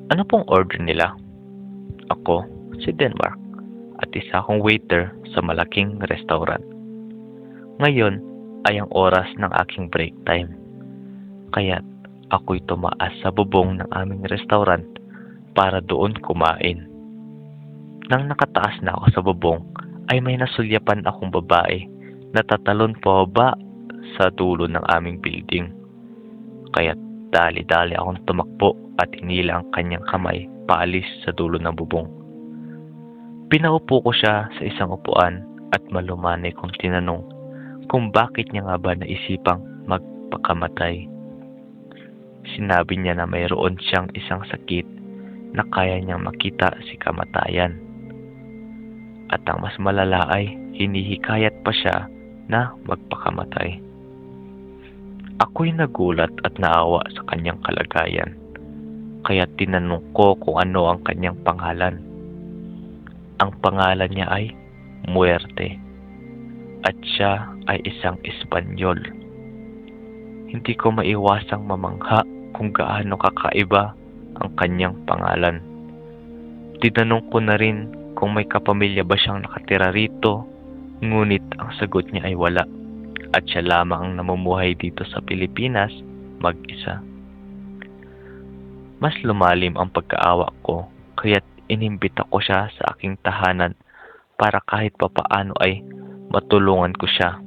Ano pong order nila? Ako, si Denmark, at isa akong waiter sa malaking restaurant. Ngayon ay ang oras ng aking break time. Kaya't ako'y tumaas sa bubong ng aming restaurant para doon kumain. Nang nakataas na ako sa bubong, ay may nasulyapan akong babae na tatalon pababa sa dulo ng aming building. Kaya't dali-dali akong tumakbo at hinila ang kanyang kamay paalis sa dulo ng bubong. Pinaupo ko siya sa isang upuan at malumanay kong tinanong kung bakit niya nga ba naisipang magpakamatay. Sinabi niya na mayroon siyang isang sakit na kaya niyang makita si kamatayan. At ang mas malala ay hinihikayat pa siya na magpakamatay. Ako'y nagulat at naawa sa kanyang kalagayan, kaya tinanong ko kung ano ang kanyang pangalan. Ang pangalan niya ay Muerte, at siya ay isang Espanyol. Hindi ko maiwasang mamangha kung gaano kakaiba ang kanyang pangalan. Tinanong ko na rin kung may kapamilya ba siyang nakatira rito, ngunit ang sagot niya ay wala, at siya lamang ang namumuhay dito sa Pilipinas mag-isa. Mas lumalim ang pagkaawa ko, kaya't inimbita ko siya sa aking tahanan para kahit papaano ay matulungan ko siya.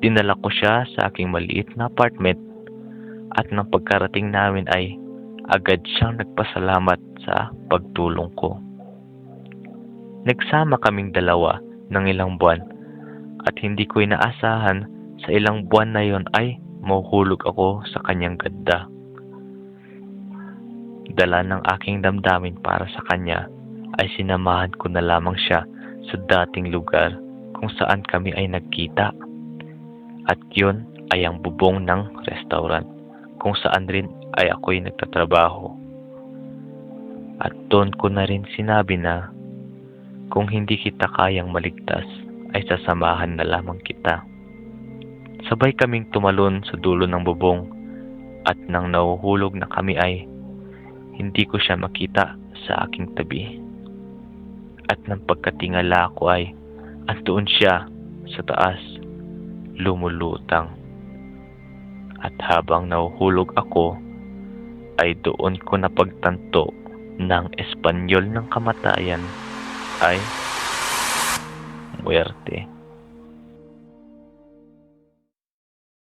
Dinala ko siya sa aking maliit na apartment at nang pagkarating namin ay agad siyang nagpasalamat sa pagtulong ko. Nagsama kaming dalawa ng ilang buwan at hindi ko inaasahan sa ilang buwan na yon ay mahuhulog ako sa kanyang ganda. Dala ng aking damdamin para sa kanya ay sinamahan ko na lamang siya sa dating lugar kung saan kami ay nagkita. At yun ay ang bubong ng restaurant kung saan rin ay ako'y nagtatrabaho. At doon ko na rin sinabi na kung hindi kita kayang maligtas ay sasamahan na lamang kita. Sabay kaming tumalon sa dulo ng bubong at nang nahuhulog na kami ay hindi ko siya makita sa aking tabi. At nang pagkatingala ko ay andoon siya sa taas, lumulutang. At habang nahuhulog ako ay doon ko napagtanto ng Espanyol ng kamatayan ay Muerte.